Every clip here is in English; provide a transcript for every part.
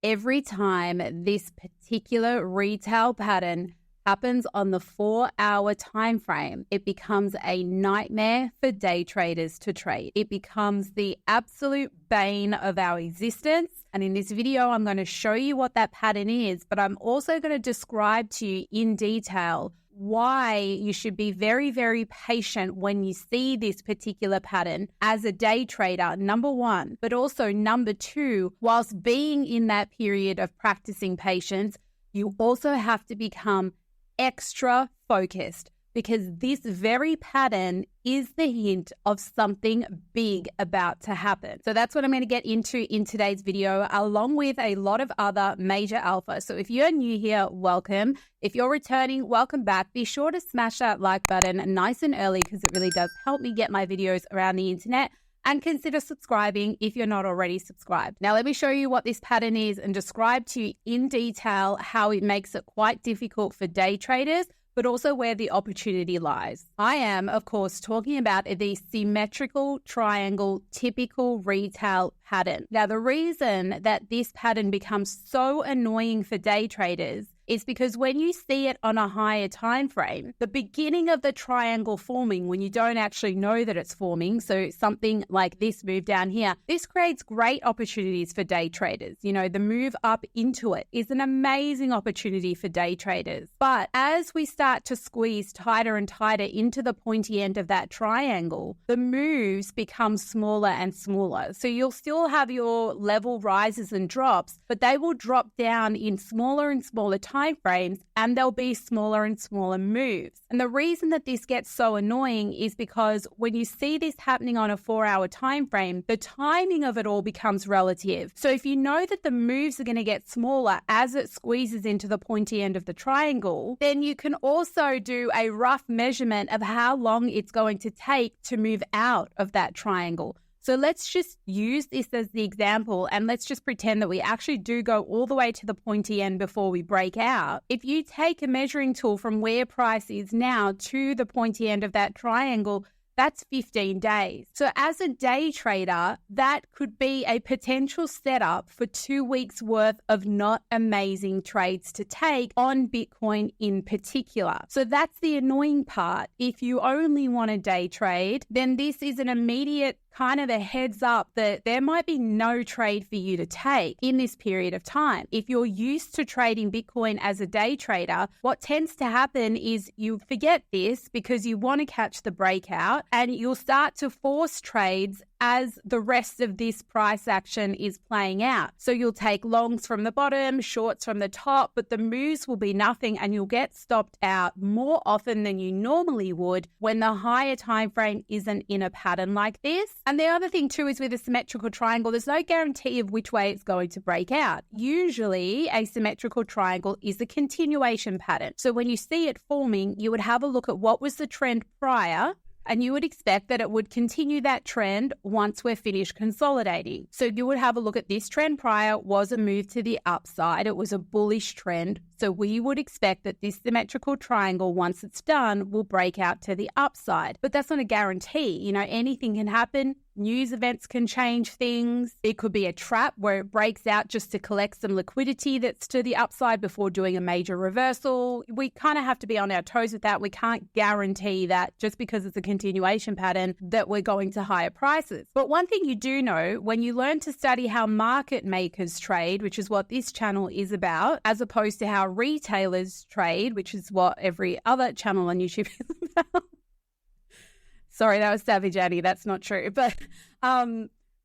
Every time this particular retail pattern happens on the 4-hour time frame, it becomes a nightmare for day traders to trade. It becomes the absolute bane of our existence. And in this video, I'm going to show you what that pattern is, but I'm also going to describe to you in detail why you should be very, very patient when you see this particular pattern as a day trader, number one, but also number two, whilst being in that period of practicing patience, you also have to become extra focused, because this very pattern is the hint of something big about to happen. So that's what I'm going to get into in today's video, along with a lot of other major alpha. So if you're new here, welcome. If you're returning, welcome back. Be sure to smash that like button nice and early, because it really does help me get my videos around the internet. And consider subscribing if you're not already subscribed. Now, let me show you what this pattern is and describe to you in detail how it makes it quite difficult for day traders, but also where the opportunity lies. I am, of course, talking about the symmetrical triangle typical retail pattern. Now, the reason that this pattern becomes so annoying for day traders is because when you see it on a higher time frame, the beginning of the triangle forming, when you don't actually know that it's forming, so something like this move down here, this creates great opportunities for day traders. You know, the move up into it is an amazing opportunity for day traders. But as we start to squeeze tighter and tighter into the pointy end of that triangle, the moves become smaller and smaller. So you'll still have your level rises and drops, but they will drop down in smaller and smaller time frames, and there'll be smaller and smaller moves. And the reason that this gets so annoying is because when you see this happening on a 4-hour time frame, the timing of it all becomes relative. So if you know that the moves are going to get smaller as it squeezes into the pointy end of the triangle, then you can also do a rough measurement of how long it's going to take to move out of that triangle. So let's just use this as the example, and let's just pretend that we actually do go all the way to the pointy end before we break out. If you take a measuring tool from where price is now to the pointy end of that triangle, that's 15 days. So as a day trader, that could be a potential setup for 2 weeks worth of not amazing trades to take on Bitcoin in particular. So that's the annoying part. If you only want a day trade, then this is an immediate kind of a heads up that there might be no trade for you to take in this period of time. If you're used to trading Bitcoin as a day trader, what tends to happen is you forget this because you want to catch the breakout, and you'll start to force trades as the rest of this price action is playing out. So you'll take longs from the bottom, shorts from the top, but the moves will be nothing, and you'll get stopped out more often than you normally would when the higher time frame isn't in a pattern like this. And the other thing too is with a symmetrical triangle, there's no guarantee of which way it's going to break out. Usually a symmetrical triangle is a continuation pattern. So when you see it forming, you would have a look at what was the trend prior, and you would expect that it would continue that trend once we're finished consolidating. So you would have a look at this trend prior was a move to the upside. It was a bullish trend. So we would expect that this symmetrical triangle, once it's done, will break out to the upside. But that's not a guarantee. You know, anything can happen. News events can change things. It could be a trap where it breaks out just to collect some liquidity that's to the upside before doing a major reversal. We kind of have to be on our toes with that. We can't guarantee that just because it's a continuation pattern that we're going to higher prices. But one thing you do know, when you learn to study how market makers trade, which is what this channel is about, as opposed to how retailers trade, which is what every other channel on YouTube is about. Sorry, that was 𝗟𝗶𝗿𝗍𝗍. That's not true. But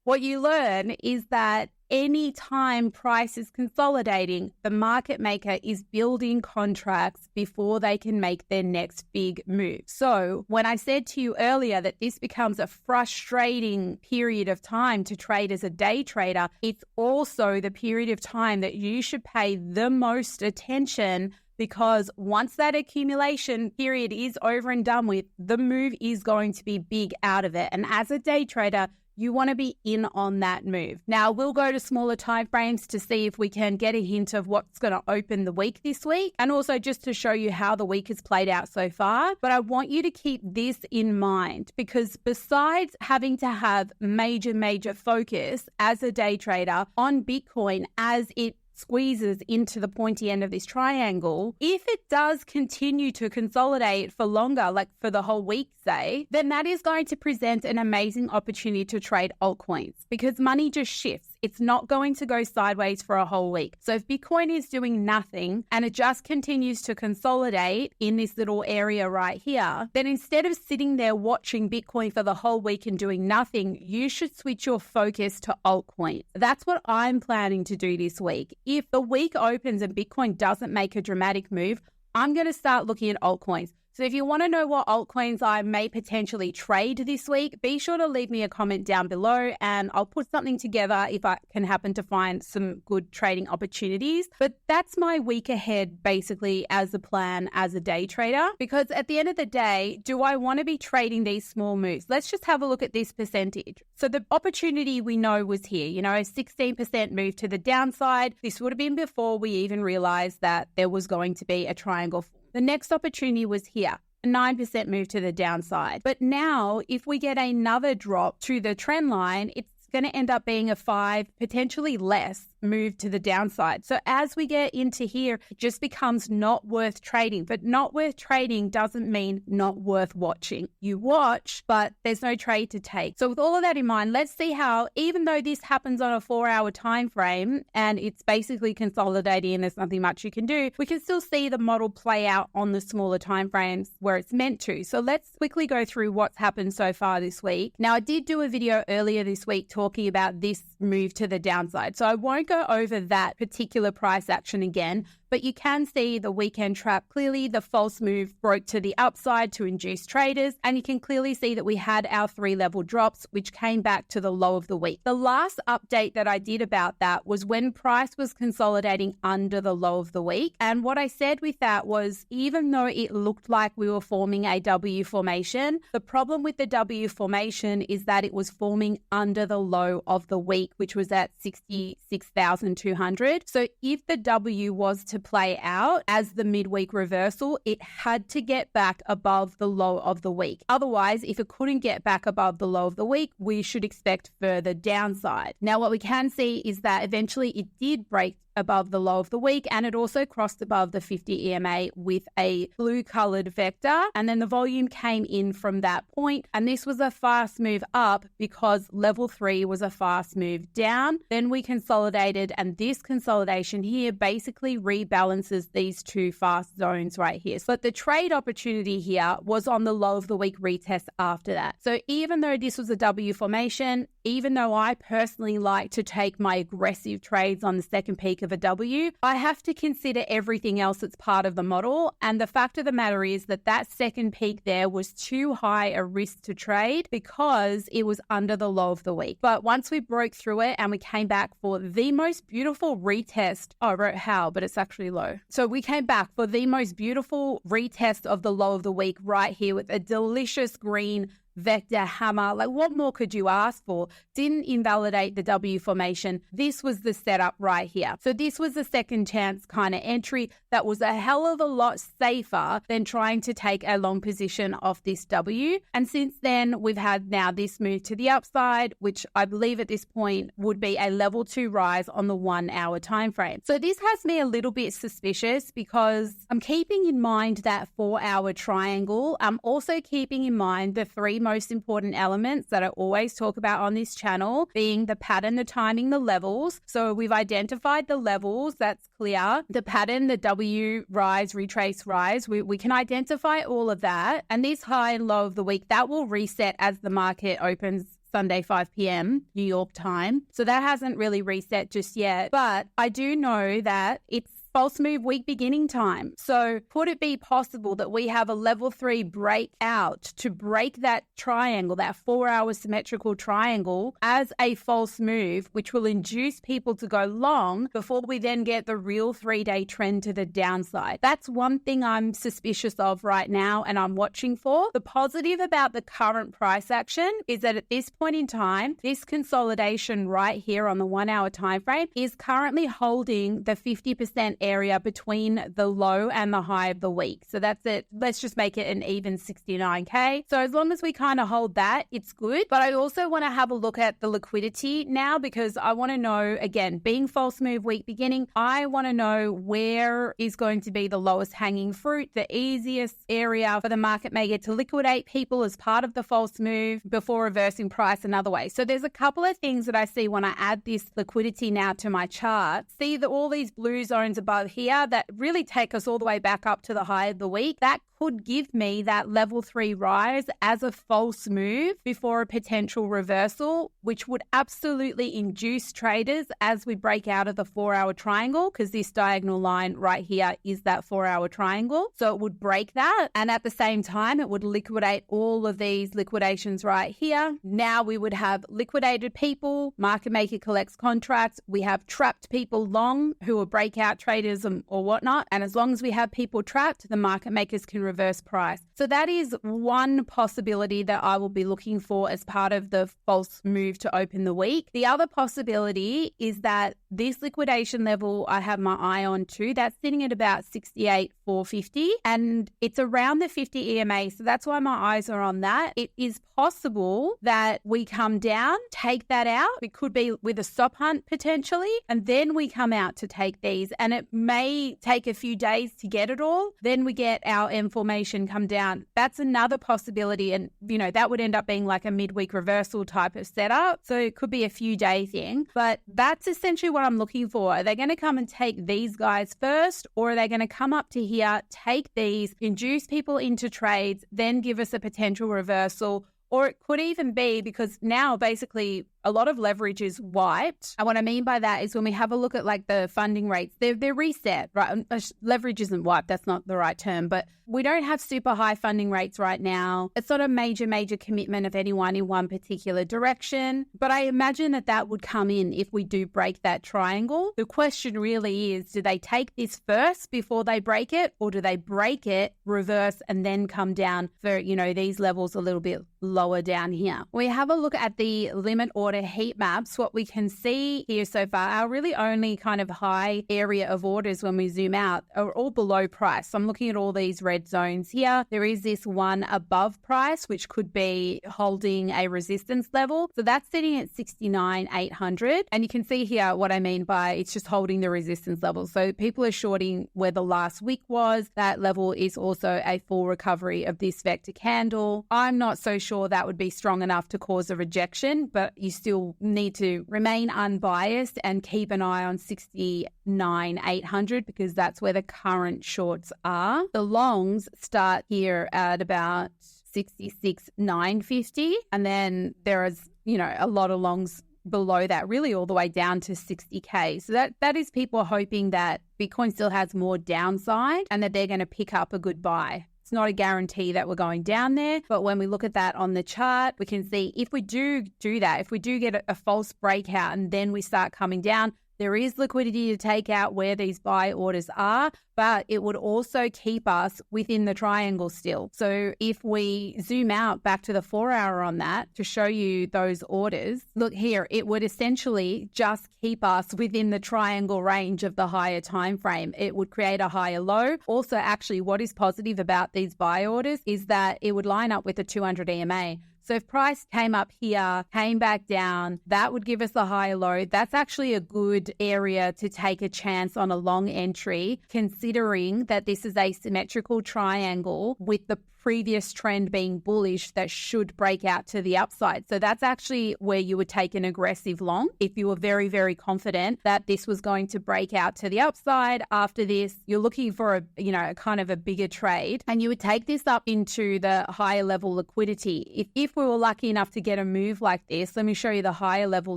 what you learn is that any time price is consolidating, the market maker is building contracts before they can make their next big move. So when I said to you earlier that this becomes a frustrating period of time to trade as a day trader, it's also the period of time that you should pay the most attention, because once that accumulation period is over and done with, the move is going to be big out of it. And as a day trader, you want to be in on that move. Now, we'll go to smaller time frames to see if we can get a hint of what's going to open the week this week, and also just to show you how the week has played out so far. But I want you to keep this in mind, because besides having to have major focus as a day trader on Bitcoin as it squeezes into the pointy end of this triangle, if it does continue to consolidate for longer, like for the whole week, say, then that is going to present an amazing opportunity to trade altcoins because money just shifts. It's not going to go sideways for a whole week. So if Bitcoin is doing nothing and it just continues to consolidate in this little area right here, then instead of sitting there watching Bitcoin for the whole week and doing nothing, you should switch your focus to altcoins. That's what I'm planning to do this week. If the week opens and Bitcoin doesn't make a dramatic move, I'm going to start looking at altcoins. So if you want to know what altcoins I may potentially trade this week, be sure to leave me a comment down below and I'll put something together if I can happen to find some good trading opportunities. But that's my week ahead basically as a plan as a day trader, because at the end of the day, do I want to be trading these small moves? Let's just have a look at this percentage. So the opportunity we know was here, a 16% move to the downside. This would have been before we even realized that there was going to be a triangle. The next opportunity was here, a 9% move to the downside. But now, if we get another drop to the trend line, it's going to end up being a 5, potentially less, move to the downside. So as we get into here, it just becomes not worth trading. But not worth trading doesn't mean not worth watching. You watch, but there's no trade to take. So with all of that in mind, let's see how, even though this happens on a 4-hour time frame and it's basically consolidating and there's nothing much you can do, we can still see the model play out on the smaller time frames where it's meant to. So let's quickly go through what's happened so far this week. Now, I did do a video earlier this week talking about this move to the downside. So I won't go over that particular price action again, but you can see the weekend trap. Clearly, the false move broke to the upside to induce traders, and you can clearly see that we had our 3-level drops, which came back to the low of the week. The last update that I did about that was when price was consolidating under the low of the week, and what I said with that was, even though it looked like we were forming a W formation, the problem with the W formation is that it was forming under the low of the week, which was at 66,200. So if the W was to play out as the midweek reversal, it had to get back above the low of the week. Otherwise, if it couldn't get back above the low of the week, we should expect further downside. Now, what we can see is that eventually it did break above the low of the week, and it also crossed above the 50 EMA with a blue colored vector, and then the volume came in from that point, and this was a fast move up because level 3 was a fast move down. Then we consolidated, and this consolidation here basically rebalances these two fast zones right here. But the trade opportunity here was on the low of the week retest after that. So even though this was a W formation, even though I personally like to take my aggressive trades on the second peak of a W, I have to consider everything else that's part of the model. And the fact of the matter is that that second peak there was too high a risk to trade because it was under the low of the week. But once we broke through it and we came back for the most beautiful retest, I wrote how, but it's actually low. So we came back for the most beautiful retest of the low of the week right here with a delicious green vector hammer. Like, what more could you ask for? Didn't invalidate the W formation. This was the setup right here. So this was a second chance kind of entry that was a hell of a lot safer than trying to take a long position off this W. And since then, we've had now this move to the upside, which I believe at this point would be a level 2 rise on the 1-hour time frame. So this has me a little bit suspicious because I'm keeping in mind that 4-hour triangle. I'm also keeping in mind the 3 most important elements that I always talk about on this channel, being the pattern, the timing, the levels. So we've identified the levels, that's clear. The pattern, the W rise, retrace rise, we can identify all of that. And this high and low of the week, that will reset as the market opens Sunday, 5 p.m. New York time. So that hasn't really reset just yet. But I do know that it's false move week beginning time. So could it be possible that we have a level 3 breakout to break that triangle, that 4-hour symmetrical triangle, as a false move, which will induce people to go long before we then get the real 3-day trend to the downside? That's one thing I'm suspicious of right now and I'm watching for. The positive about the current price action is that at this point in time, this consolidation right here on the 1-hour time frame is currently holding the 50% area between the low and the high of the week. So that's it. Let's just make it an even 69K. So as long as we kind of hold that, it's good. But I also want to have a look at the liquidity now, because I want to know, again, being false move week beginning, I want to know where is going to be the lowest hanging fruit, the easiest area for the market maker to liquidate people as part of the false move before reversing price another way. So there's a couple of things that I see when I add this liquidity now to my chart. See that all these blue zones above here that really take us all the way back up to the high of the week, that could give me that level 3 rise as a false move before a potential reversal, which would absolutely induce traders as we break out of the 4-hour triangle, because this diagonal line right here is that 4-hour triangle. So it would break that. And at the same time, it would liquidate all of these liquidations right here. Now we would have liquidated people, market maker collects contracts. We have trapped people long who are breakout traders or whatnot. And as long as we have people trapped, the market makers can reverse price. So that is one possibility that I will be looking for as part of the false move to open the week. The other possibility is that this liquidation level I have my eye on too, that's sitting at about 68,450, and it's around the 50 EMA. So that's why my eyes are on that. It is possible that we come down, take that out. It could be with a stop hunt potentially, and then we come out to take these, and it may take a few days to get it all. Then we get our M formation come down. That's another possibility, and that would end up being like a midweek reversal type of setup. So it could be a few day thing, but that's essentially what I'm looking for. Are they going to come and take these guys first, or are they going to come up to here, take these, induce people into trades, then give us a potential reversal? Or it could even be because now basically a lot of leverage is wiped. And what I mean by that is when we have a look at like the funding rates, they're reset, right? Leverage isn't wiped. That's not the right term, but we don't have super high funding rates right now. It's not a major commitment of anyone in one particular direction. But I imagine that would come in if we do break that triangle. The question really is, do they take this first before they break it? Or do they break it, reverse, and then come down for, these levels a little bit lower down here? We have a look at the limit order heat maps. What we can see here so far, our really only kind of high area of orders when we zoom out are all below price. So I'm looking at all these red zones here. There is this one above price, which could be holding a resistance level. So that's sitting at 69,800. And you can see here what I mean by it's just holding the resistance level. So people are shorting where the last week was. That level is also a full recovery of this vector candle. I'm not so sure that would be strong enough to cause a rejection, but you still need to remain unbiased and keep an eye on 69,800 because that's where the current shorts are. The longs start here at about 66,950, and then there is, a lot of longs below that, really all the way down to 60K. So that is people hoping that Bitcoin still has more downside and that they're going to pick up a good buy. It's not a guarantee that we're going down there, but when we look at that on the chart, we can see if we do that, if we do get a false breakout and then we start coming down, there is liquidity to take out where these buy orders are, but it would also keep us within the triangle still. So if we zoom out back to the 4-hour on that to show you those orders, look here, it would essentially just keep us within the triangle range of the higher time frame. It would create a higher low. Also, actually, what is positive about these buy orders is that it would line up with the 200 EMA. So if price came up here, came back down, that would give us a higher low. That's actually a good area to take a chance on a long entry, considering that this is a symmetrical triangle with the previous trend being bullish that should break out to the upside. So that's actually where you would take an aggressive long if you were very, very confident that this was going to break out to the upside. After this, you're looking for a kind of a bigger trade, and you would take this up into the higher level liquidity. If we were lucky enough to get a move like this, let me show you the higher level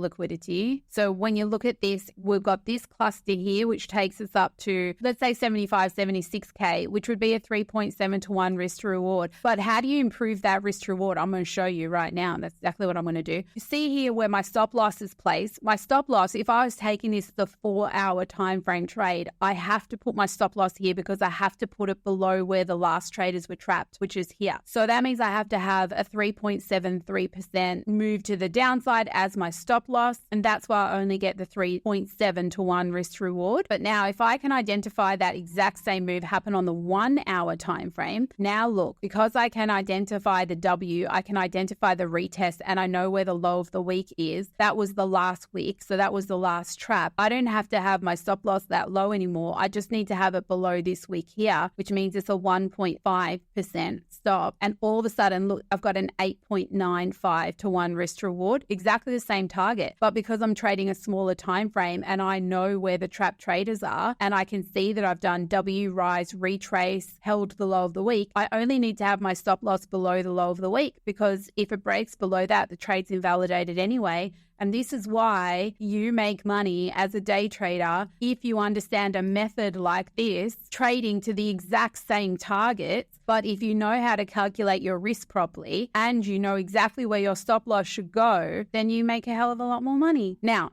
liquidity. So when you look at this, we've got this cluster here, which takes us up to, let's say 75, 76K, which would be a 3.7 to 1 risk to reward. But how do you improve that risk to reward? I'm going to show you right now. And that's exactly what I'm going to do. You see here where my stop loss is placed. My stop loss, if I was taking this the 4-hour time frame trade, I have to put my stop loss here because I have to put it below where the last traders were trapped, which is here. So that means I have to have a 3.7 0.73% move to the downside as my stop loss. And that's why I only get the 3.7 to 1 risk to reward. But now if I can identify that exact same move happen on the 1 hour time frame, now look, because I can identify the W, I can identify the retest, and I know where the low of the week is. That was the last week. So that was the last trap. I don't have to have my stop loss that low anymore. I just need to have it below this week here, which means it's a 1.5% stop. And all of a sudden, look, I've got an 8.95 to 1 risk to reward, exactly the same target. But because I'm trading a smaller time frame and I know where the trap traders are, and I can see that I've done W, rise, retrace, held the low of the week, I only need to have my stop loss below the low of the week, because if it breaks below that, the trade's invalidated anyway. And this is why you make money as a day trader if you understand a method like this, trading to the exact same targets. But if you know how to calculate your risk properly and you know exactly where your stop loss should go, then you make a hell of a lot more money. Now,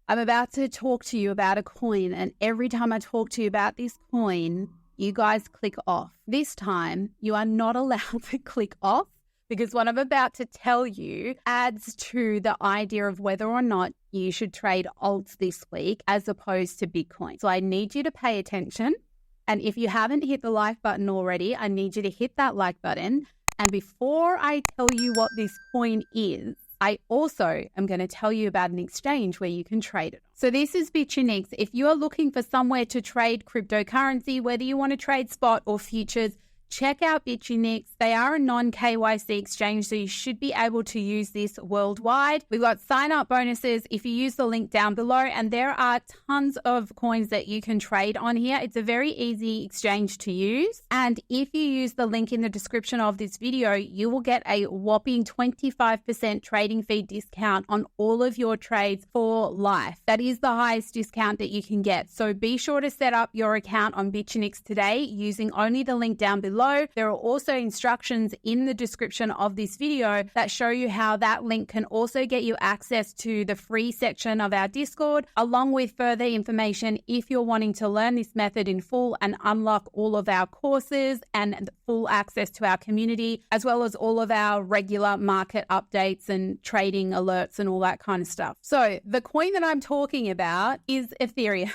I'm about to talk to you about a coin, and every time I talk to you about this coin, you guys click off. This time, you are not allowed to click off, because what I'm about to tell you adds to the idea of whether or not you should trade alts this week as opposed to Bitcoin. So I need you to pay attention. And if you haven't hit the like button already, I need you to hit that like button. And before I tell you what this coin is, I also am going to tell you about an exchange where you can trade it. So this is Bitfinex. If you are looking for somewhere to trade cryptocurrency, whether you want to trade spot or futures, check out Bitfinex. They are a non-KYC exchange, so you should be able to use this worldwide. We've got sign-up bonuses if you use the link down below, and there are tons of coins that you can trade on here. It's a very easy exchange to use, and if you use the link in the description of this video, you will get a whopping 25% trading fee discount on all of your trades for life. That is the highest discount that you can get. So be sure to set up your account on Bitfinex today using only the link down below. There are also instructions in the description of this video that show you how that link can also get you access to the free section of our Discord, along with further information if you're wanting to learn this method in full and unlock all of our courses and full access to our community, as well as all of our regular market updates and trading alerts and all that kind of stuff. So the coin that I'm talking about is Ethereum.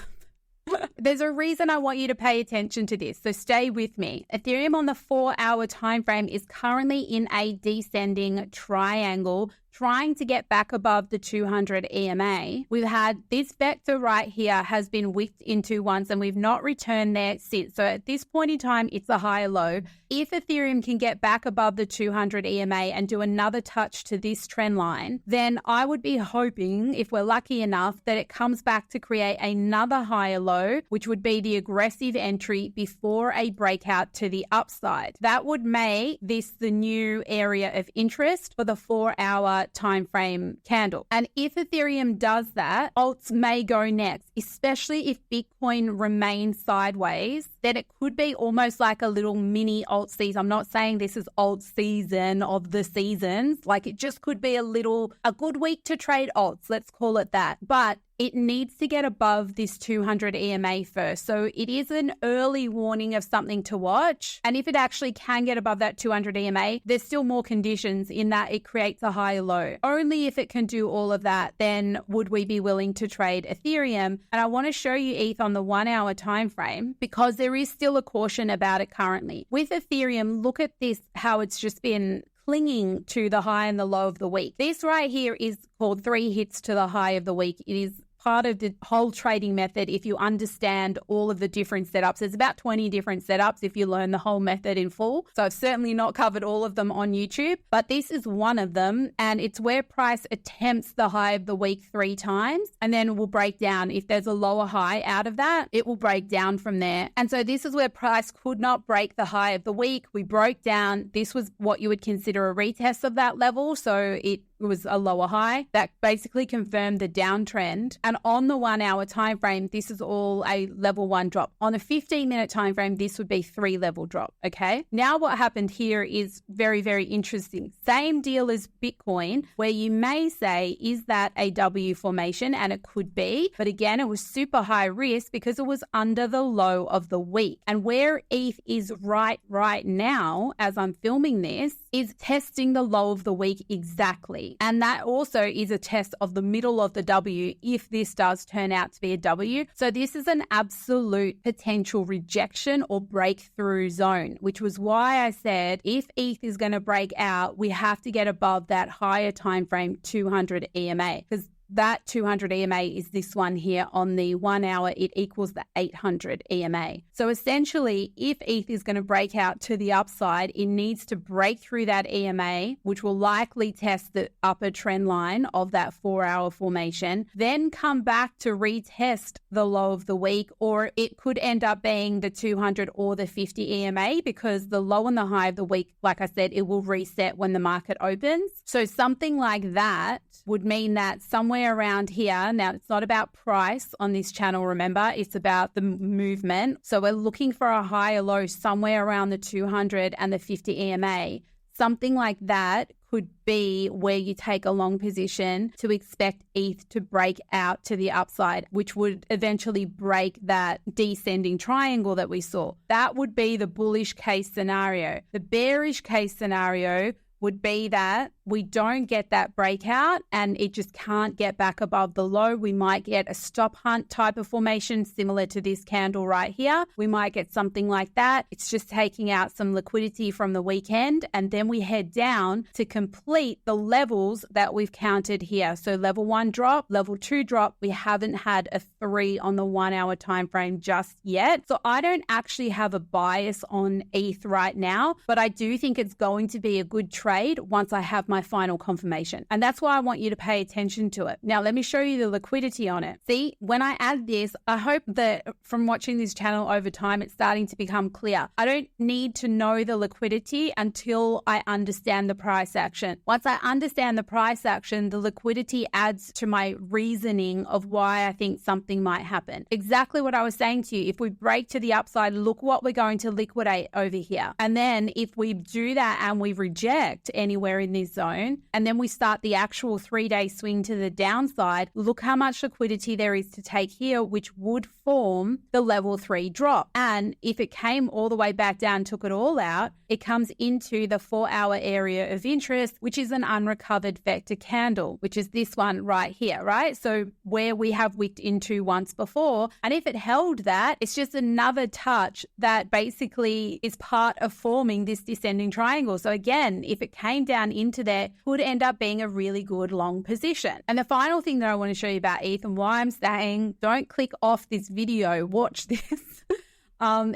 There's a reason I want you to pay attention to this, so stay with me. Ethereum on the 4-hour time frame is currently in a descending triangle, trying to get back above the 200 EMA. We've had this vector right here has been whipped into once, and we've not returned there since. So at this point in time, it's a higher low. If Ethereum can get back above the 200 EMA and do another touch to this trend line, then I would be hoping, if we're lucky enough, that it comes back to create another higher low, which would be the aggressive entry before a breakout to the upside. That would make this the new area of interest for the 4-hour time frame candle. And if Ethereum does that, alts may go next, especially if Bitcoin remains sideways. Then it could be almost like a little mini alt season. I'm not saying this is alt season of the seasons. Like, it just could be a good week to trade alts. Let's call it that. But it needs to get above this 200 EMA first. So it is an early warning of something to watch. And if it actually can get above that 200 EMA, there's still more conditions in that it creates a higher low. Only if it can do all of that, then would we be willing to trade Ethereum. And I want to show you ETH on the 1-hour time frame, because there is still a caution about it currently. With Ethereum, look at this, how it's just been clinging to the high and the low of the week. This right here is called 3 hits to the high of the week. It is part of the whole trading method if you understand all of the different setups. There's about 20 different setups if you learn the whole method in full. So I've certainly not covered all of them on YouTube, but this is one of them, and it's where price attempts the high of the week 3 times and then will break down. If there's a lower high out of that, it will break down from there. And so this is where price could not break the high of the week. We broke down. This was what you would consider a retest of that level. So it was a lower high that basically confirmed the downtrend. And on the 1-hour time frame, this is all a level 1 drop. On a 15-minute time frame, this would be 3-level drop. Okay. Now what happened here is very, very interesting. Same deal as Bitcoin, where you may say, is that a W formation? And it could be, but again, it was super high risk because it was under the low of the week. And where ETH is right now, as I'm filming this, is testing the low of the week exactly. And that also is a test of the middle of the W if this does turn out to be a W. So this is an absolute potential rejection or breakthrough zone, which was why I said if ETH is going to break out, we have to get above that higher time frame 200 EMA, because that 200 EMA is this one here on the 1 hour. It equals the 800 EMA. So essentially, if ETH is going to break out to the upside, it needs to break through that EMA, which will likely test the upper trend line of that 4-hour formation, then come back to retest the low of the week, or it could end up being the 200 or the 50 EMA, because the low and the high of the week, like I said, it will reset when the market opens. So something like that would mean that somewhere around here, now it's not about price on this channel, remember, it's about the movement. So we're looking for a high or low somewhere around the 200 and the 50 EMA. Something like that could be where you take a long position to expect ETH to break out to the upside, which would eventually break that descending triangle that we saw. That would be the bullish case scenario. The bearish case scenario would be that we don't get that breakout and it just can't get back above the low. We might get a stop hunt type of formation similar to this candle right here. We might get something like that. It's just taking out some liquidity from the weekend, and then we head down to complete the levels that we've counted here. So level 1 drop, level 2 drop. We haven't had a 3 on the 1 hour time frame just yet. So I don't actually have a bias on ETH right now, but I do think it's going to be a good trade once I have my final confirmation. And that's why I want you to pay attention to it. Now, let me show you the liquidity on it. See, when I add this, I hope that from watching this channel over time, it's starting to become clear. I don't need to know the liquidity until I understand the price action. Once I understand the price action, the liquidity adds to my reasoning of why I think something might happen. Exactly what I was saying to you. If we break to the upside, look what we're going to liquidate over here. And then if we do that and we reject anywhere in this zone, and then we start the actual 3-day swing to the downside, look how much liquidity there is to take here, which would form the level 3 drop. And if it came all the way back down, took it all out, it comes into the 4-hour area of interest, which is an unrecovered vector candle, which is this one right here, right? So where we have wicked into once before. And if it held that, it's just another touch that basically is part of forming this descending triangle. So again, if it came down into there, could end up being a really good long position. And the final thing that I want to show you about ETH and why I'm saying don't click off this video, watch this,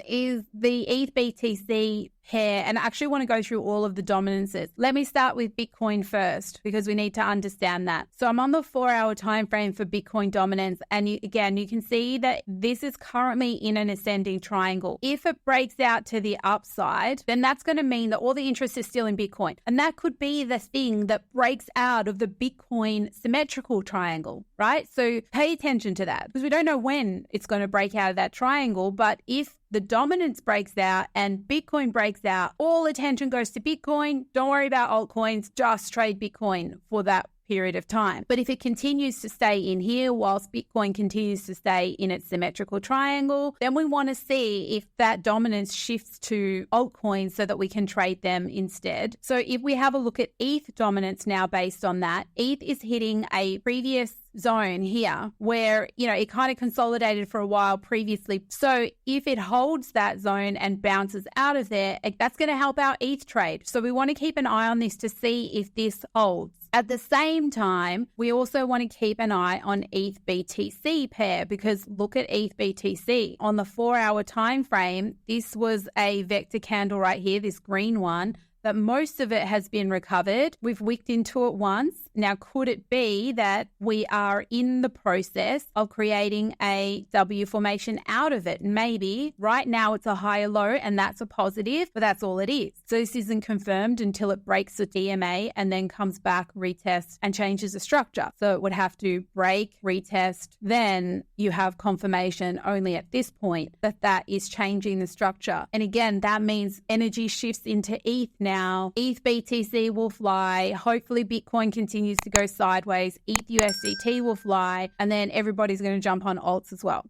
is the ETH BTC pair. And I actually want to go through all of the dominances. Let me start with Bitcoin first, because we need to understand that. So I'm on the 4-hour time frame for Bitcoin dominance. And you can see that this is currently in an ascending triangle. If it breaks out to the upside, then that's going to mean that all the interest is still in Bitcoin. And that could be the thing that breaks out of the Bitcoin symmetrical triangle, right? So pay attention to that, because we don't know when it's going to break out of that triangle. But if the dominance breaks out and Bitcoin breaks out, all attention goes to Bitcoin. Don't worry about altcoins, just trade Bitcoin for that period of time. But if it continues to stay in here whilst Bitcoin continues to stay in its symmetrical triangle, then we want to see if that dominance shifts to altcoins so that we can trade them instead. So if we have a look at ETH dominance now based on that, ETH is hitting a previous zone here where, it kind of consolidated for a while previously. So if it holds that zone and bounces out of there, that's going to help our ETH trade. So we want to keep an eye on this to see if this holds. At the same time, we also want to keep an eye on ETH BTC pair, because look at ETH BTC on the 4-hour time frame. This was a vector candle right here, this green one, that most of it has been recovered. We've wicked into it once. Now, could it be that we are in the process of creating a W formation out of it? Maybe. Right now it's a higher low and that's a positive, but that's all it is. So this isn't confirmed until it breaks the DMA and then comes back, retests, and changes the structure. So it would have to break, retest, then you have confirmation only at this point that that is changing the structure. And again, that means energy shifts into ETH now. ETH BTC will fly. Hopefully Bitcoin continues to go sideways. ETH USDT will fly. And then everybody's going to jump on alts as well.